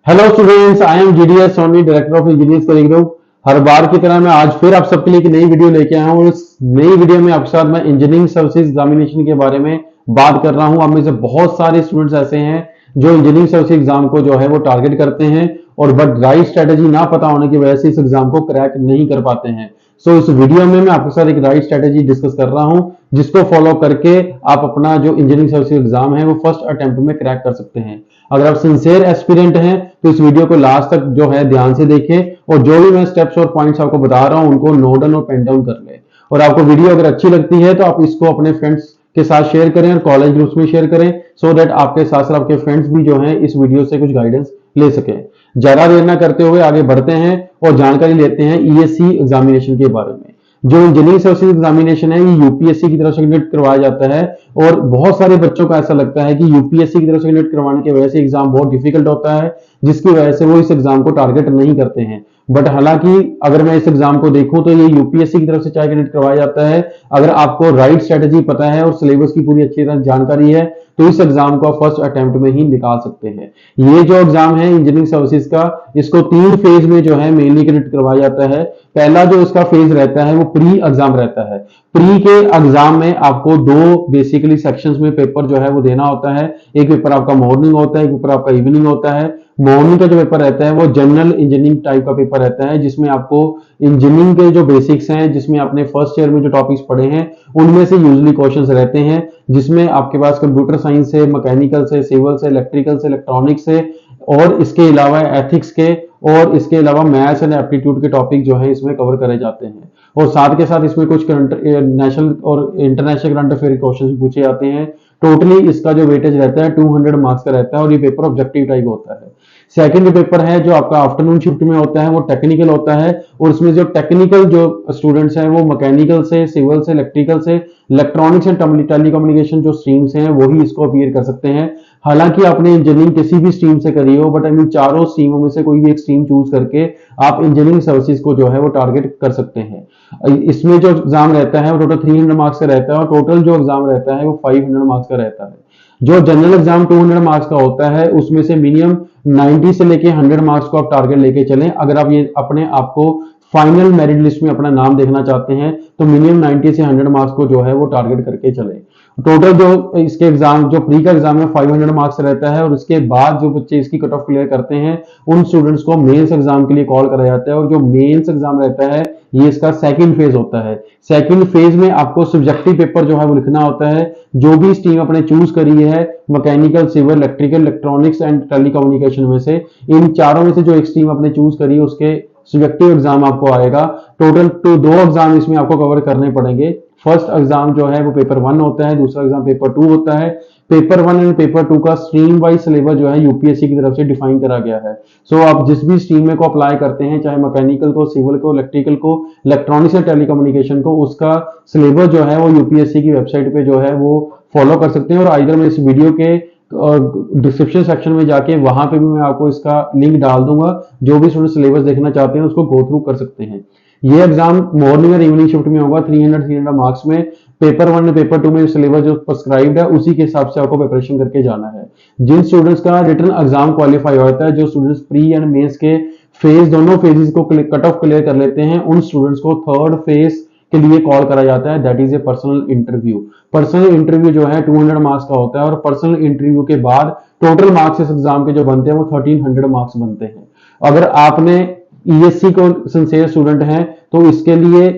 Hello students, I am GDS Soni, director of engineers career group. हर बार की तरह मैं आज फिर आप सबके लिए एक नई वीडियो लेके आया हूँ। इस नई वीडियो में आपके साथ मैं इंजीनियरिंग सर्विसेज एग्जामिनेशन के बारे में बात कर रहा हूँ। आप में से बहुत सारे स्टूडेंट्स ऐसे हैं जो इंजीनियरिंग सर्विसेज एग्जाम को जो है वो टारगेट करते हैं और बट राइट स्ट्रेटेजी ना पता होने की वजह से इस एग्जाम को क्रैक नहीं कर पाते हैं। सो इस वीडियो में मैं आपके साथ एक राइट स्ट्रेटेजी डिस्कस कर रहा हूं जिसको फॉलो करके आप अपना जो इंजीनियरिंग सर्विसेज एग्जाम है वो फर्स्ट अटेम्प्ट में क्रैक कर सकते हैं। अगर आप सिंसियर एस्पिरेंट हैं तो इस वीडियो को लास्ट तक जो है ध्यान से देखें और जो भी मैं स्टेप्स और पॉइंट्स आपको बता रहा हूं उनको नोट डाउन और पेन डाउन कर लें। और आपको वीडियो अगर अच्छी लगती है तो आप इसको अपने फ्रेंड्स के साथ शेयर करें और कॉलेज ग्रुप्स में शेयर करें सो दैट आपके साथ साथ आपके फ्रेंड्स भी जो हैं इस वीडियो से कुछ गाइडेंस ले सकें। ज्यादा देर ना करते हुए आगे बढ़ते हैं और जानकारी लेते हैं ईएससी एग्जामिनेशन के बारे में। जो इंजीनियरिंग सर्विसेज एग्जामिनेशन है ये यूपीएससी की तरफ से कंडक्ट करवाया जाता है और बहुत सारे बच्चों को ऐसा लगता है कि यूपीएससी की तरफ से कंडक्ट करवाने की वजह से एग्जाम बहुत डिफिकल्ट होता है जिसकी वजह से वो इस एग्जाम को टारगेट नहीं करते हैं। बट हालांकि अगर मैं इस एग्जाम को देखूं तो ये यूपीएससी की तरफ से चाहे कंडक्ट करवाया जाता है। अगर आपको राइट स्ट्रेटेजी पता है और सिलेबस की पूरी अच्छी तरह जानकारी है तो इस एग्जाम को फर्स्ट अटेम्प्ट में ही निकाल सकते हैं। ये जो एग्जाम है इंजीनियरिंग सर्विसेज का, इसको 3 फेज में जो है मेनली कंडक्ट करवाया जाता है। पहला जो इसका फेज रहता है वो प्री एग्जाम रहता है। प्री के एग्जाम में आपको 2 बेसिकली सेक्शंस में पेपर जो है वो देना होता है। एक पेपर आपका मॉर्निंग होता है, एक पेपर आपका इवनिंग होता है। मॉर्निंग का जो पेपर रहता है वो जनरल इंजीनियरिंग टाइप का पेपर रहता है जिसमें आपको इंजीनियरिंग के जो बेसिक्स हैं, जिसमें आपने फर्स्ट ईयर में जो टॉपिक्स पढ़े हैं उनमें से यूजली क्वेश्चंस रहते हैं, जिसमें आपके पास कंप्यूटर साइंस से, मैकेनिकल से, सिविल से, इलेक्ट्रिकल से, इलेक्ट्रॉनिक्स से और इसके अलावा एथिक्स के और इसके अलावा मैथ्स एंड एप्टीट्यूड के टॉपिक जो है इसमें कवर करे जाते हैं। और साथ के साथ इसमें कुछ नेशनल और इंटरनेशनल करंट अफेयर क्वेश्चन पूछे जाते हैं। टोटली इसका जो वेटेज रहता है 200 मार्क्स का रहता है और ये पेपर ऑब्जेक्टिव टाइप होता है। सेकंड पेपर है जो आपका आफ्टरनून शिफ्ट में होता है वो टेक्निकल होता है और उसमें जो टेक्निकल जो स्टूडेंट्स हैं वो मैकेनिकल से, सिविल से, इलेक्ट्रिकल से, इलेक्ट्रॉनिक्स एंड टेलीकम्युनिकेशन जो स्ट्रीम्स हैं वही इसको अपीयर कर सकते हैं। हालांकि आपने इंजीनियरिंग किसी भी स्ट्रीम से करी हो बट इन चारों स्ट्रीमों में से कोई भी एक स्ट्रीम चूज करके आप इंजीनियरिंग सर्विसेज को जो है वो टारगेट कर सकते हैं। इसमें जो एग्जाम रहता है वो टोटल 300 मार्क्स का रहता है और टोटल जो एग्जाम रहता है वो 500 मार्क्स का रहता है। जो जनरल एग्जाम 200 मार्क्स का होता है उसमें से मिनिमम 90 से लेके 100 मार्क्स को आप टारगेट लेके चलें। अगर आप ये अपने आप को फाइनल मेरिट लिस्ट में अपना नाम देखना चाहते हैं तो मिनिमम 90 से 100 मार्क्स को जो है वो टारगेट करके चले। टोटल जो इसके एग्जाम जो प्री का एग्जाम है 500 मार्क्स रहता है और इसके बाद जो बच्चे इसकी कट ऑफ क्लियर करते हैं उन स्टूडेंट्स को मेंस एग्जाम के लिए कॉल करा जाता है और जो मेंस एग्जाम रहता है ये इसका सेकंड फेज होता है। सेकंड फेज में आपको सब्जेक्टिव पेपर जो है वो लिखना होता है। जो भी स्ट्रीम आपने चूज करी है mechanical, civil, electrical, electronics and telecommunication में से इन चारों में से जो एक स्ट्रीम आपने चूज करी है उसके सब्जेक्टिव एग्जाम आपको आएगा। टोटल तो 2 एग्जाम इसमें आपको कवर करने पड़ेंगे। फर्स्ट एग्जाम जो है वो पेपर 1 होता है, दूसरा एग्जाम पेपर 2 होता है। पेपर 1 एंड पेपर 2 का स्ट्रीम वाइज सिलेबस जो है यूपीएससी की तरफ से डिफाइन करा गया है। सो आप जिस भी स्ट्रीम में को अप्लाई करते हैं, चाहे मैकेनिकल को, सिविल को, इलेक्ट्रिकल को, इलेक्ट्रॉनिक्स या टेलीकम्युनिकेशन को, उसका सिलेबस जो है वो यूपीएससी की वेबसाइट पे जो है वो फॉलो कर सकते हैं। और आइदर मैं इस वीडियो के डिस्क्रिप्शन सेक्शन में जाके वहां पे भी मैं आपको इसका लिंक डाल दूंगा। जो भी स्टूडेंट सिलेबस देखना चाहते हैं उसको गो थ्रू कर सकते हैं। ये एग्जाम मॉर्निंग और इवनिंग शिफ्ट में होगा 300 मार्क्स में। पेपर 1 और पेपर 2 में सिलेबस जो प्रिस्क्राइब्ड है उसी के हिसाब से आपको प्रिपरेशन करके जाना है। जिन स्टूडेंट्स का रिटन एग्जाम क्वालिफाई होता है, जो स्टूडेंट्स प्री एंड मेंस के फेज दोनों फेजेस को कट ऑफ क्लियर कर लेते हैं, उन स्टूडेंट्स को थर्ड फेज के लिए कॉल करा जाता है, that is a personal interview. Personal interview जो है 200 मार्क्स का होता है और पर्सनल इंटरव्यू के बाद टोटल मार्क्स इस एग्जाम के जो बनते हैं वो 1300 मार्क्स बनते हैं। अगर आपने ईएससी को सिंसियर स्टूडेंट हैं तो इसके लिए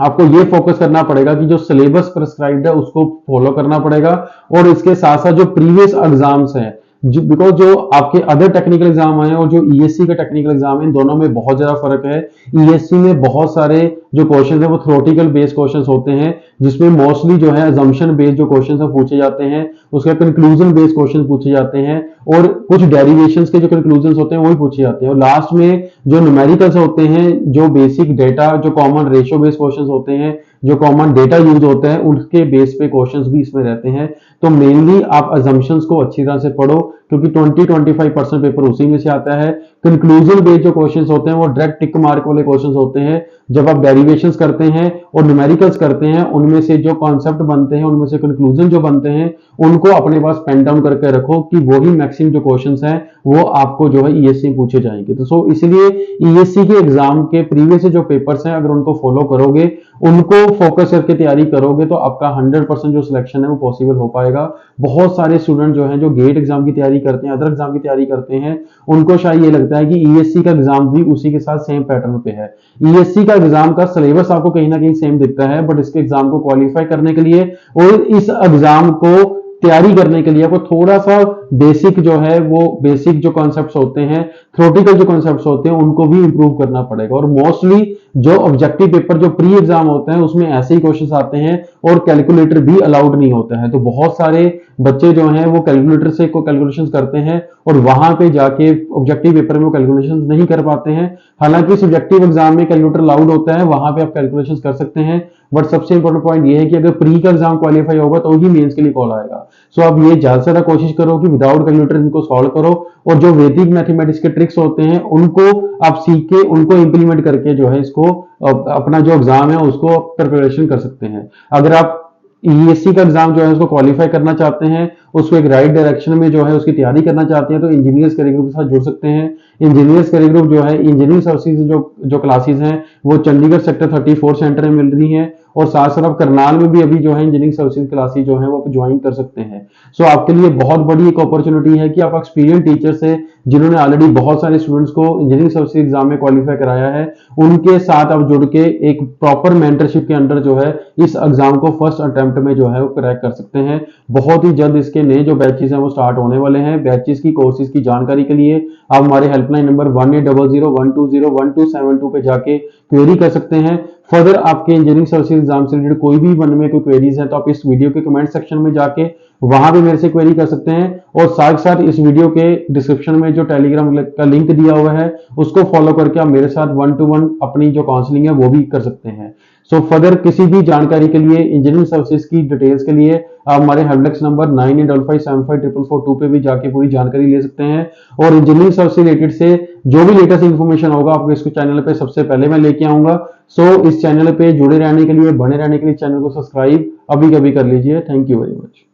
आपको ये फोकस करना पड़ेगा कि जो सिलेबस प्रिस्क्राइब्ड है उसको फॉलो करना पड़ेगा और इसके साथ साथ जो प्रीवियस एग्जाम्स हैं, बिकॉज जो आपके अदर टेक्निकल एग्जाम है और जो ईएससी का टेक्निकल एग्जाम है इन दोनों में बहुत ज्यादा फर्क है। ईएससी में बहुत सारे जो क्वेश्चन है वो थ्योरेटिकल बेस्ड क्वेश्चन होते हैं जिसमें मोस्टली जो है अजम्पशन बेस्ड जो क्वेश्चन है पूछे जाते हैं, उसके कंक्लूजन बेस्ड क्वेश्चन पूछे जाते हैं और कुछ डेरिवेशंस के जो कंक्लूजन होते हैं वही पूछे जाते हैं और लास्ट में जो न्यूमेरिकल्स होते हैं, जो बेसिक डेटा, जो कॉमन रेशियो बेस्ड क्वेश्चन होते हैं, जो कॉमन डेटा यूज होता है उनके बेस पे क्वेश्चंस भी इसमें रहते हैं। तो मेनली आप अजम्पशंस को अच्छी तरह से पढ़ो, क्योंकि 20-25% पेपर उसी में से आता है। कंक्लूजन बेस्ड जो क्वेश्चंस होते हैं वो डायरेक्ट टिक मार्क वाले क्वेश्चंस होते हैं। जब आप डेरिवेशंस करते हैं और न्यूमेरिकल्स करते हैं, उनमें से जो कॉन्सेप्ट बनते हैं, उनमें से कंक्लूजन जो बनते हैं, उनको अपने पास पेन डाउन करके रखो कि वही मैक्सिमम जो क्वेश्चंस हैं वो आपको जो है ईएससी पूछे जाएंगे। तो सो इसलिए ईएससी के एग्जाम के प्रीवियस जो पेपर्स हैं, अगर उनको फॉलो करोगे, उनको फोकस करके तैयारी करोगे, तो आपका 100% जो सिलेक्शन है वो पॉसिबल हो पाएगा। बहुत सारे स्टूडेंट जो हैं, जो गेट एग्जाम की तैयारी करते हैं, अदर एग्जाम की तैयारी करते हैं, उनको शायद ये लगता है कि ईएससी का एग्जाम भी उसी के साथ सेम पैटर्न पे है। ईएससी का एग्जाम का सिलेबस आपको कहीं ना कहीं सेम दिखता है, बट इसके एग्जाम को क्वालिफाई करने के लिए और इस एग्जाम को तैयारी करने के लिए आपको थोड़ा सा बेसिक जो है, वो बेसिक जो कॉन्सेप्ट्स होते हैं, थ्योरेटिकल जो कॉन्सेप्ट्स होते हैं, उनको भी इंप्रूव करना पड़ेगा। और मोस्टली जो ऑब्जेक्टिव पेपर जो प्री एग्जाम होते हैं, उसमें ऐसे ही क्वेश्चंस आते हैं और कैलकुलेटर भी अलाउड नहीं होता है। तो बहुत सारे बच्चे जो हैं वो कैलकुलेटर से कैलकुलेशंस करते हैं और वहां पे जाके ऑब्जेक्टिव पेपर में वो कैलकुलेशंस नहीं कर पाते हैं। हालांकि सब्जेक्टिव एग्जाम में कैलकुलेटर अलाउड होता है, वहां पे आप कैलकुलेशंस कर सकते हैं, बट सबसे इंपॉर्टेंट पॉइंट ये है कि अगर प्री का एग्जाम क्वालिफाई होगा तो ही मेंस के लिए कॉल आएगा। सो अब ये ज्यादा से ज्यादा कोशिश करो कि विदाउट कैलकुलेटर इनको सॉल्व करो, और जो वैदिक मैथमेटिक्स के ट्रिक्स होते हैं उनको आप सीख के उनको इंप्लीमेंट करके जो है इसको अपना जो एग्जाम है उसको प्रिपरेशन कर सकते हैं। अगर आप ईएससी का एग्जाम जो है उसको क्वालिफाई करना चाहते हैं, उसको एक राइट डायरेक्शन में जो है उसकी तैयारी करना चाहते हैं, तो इंजीनियर्स करियर ग्रुप के साथ जुड़ सकते हैं। इंजीनियर्स करियर ग्रुप जो है, इंजीनियरिंग सर्विसेज जो क्लासेस हैं वो चंडीगढ़ सेक्टर 34 सेंटर में मिल रही हैं, और साथ साथ आप करनाल में भी अभी जो है इंजीनियरिंग सर्विसेज क्लासेस जो है वो आप ज्वाइन कर सकते हैं। सो आपके लिए बहुत बड़ी एक अपॉर्चुनिटी है कि आप एक्सपीरियंस टीचर से, जिन्होंने ऑलरेडी बहुत सारे स्टूडेंट्स को इंजीनियरिंग सर्विसेज एग्जाम में क्वालिफाई कराया है, उनके साथ आप जुड़ के एक प्रॉपर मेंटरशिप के अंडर जो है इस एग्जाम को फर्स्ट अटेम्प्ट में जो है वो क्रैक कर सकते हैं। बहुत ही जल्द इसके नए जो बैचेस हैं वो स्टार्ट होने वाले हैं। बैचेस की कोर्सेज की जानकारी के लिए आप हमारे हेल्पलाइन नंबर 1800120127 पे जाके क्वेरी कर सकते हैं। फर्दर आपके इंजीनियरिंग सर्विसेज एग्जाम से रिलेटेड कोई भी मन में कोई क्वेरीज है तो आप इस वीडियो के कमेंट सेक्शन में जाके वहां पे मेरे से क्वेरी कर सकते हैं, और साथ साथ इस वीडियो के डिस्क्रिप्शन में जो टेलीग्राम का लिंक दिया हुआ है उसको फॉलो करके आप मेरे साथ 1-to-1 अपनी जो काउंसलिंग है वो भी कर सकते हैं। सो फर्दर किसी भी जानकारी के लिए, इंजीनियरिंग सर्विसेज की डिटेल्स के लिए आप हमारे हेल्पडेस्क नंबर 9855754442 पे भी जाके पूरी जानकारी ले सकते हैं। और इंजीनियरिंग सर्विस से रिलेटेड से जो भी लेटेस्ट इंफॉर्मेशन होगा आपको इसको चैनल पे सबसे पहले मैं लेके आऊंगा। सो इस चैनल पे जुड़े रहने के लिए, बने रहने के लिए चैनल को सब्सक्राइब अभी कभी कर लीजिए। Thank you very much.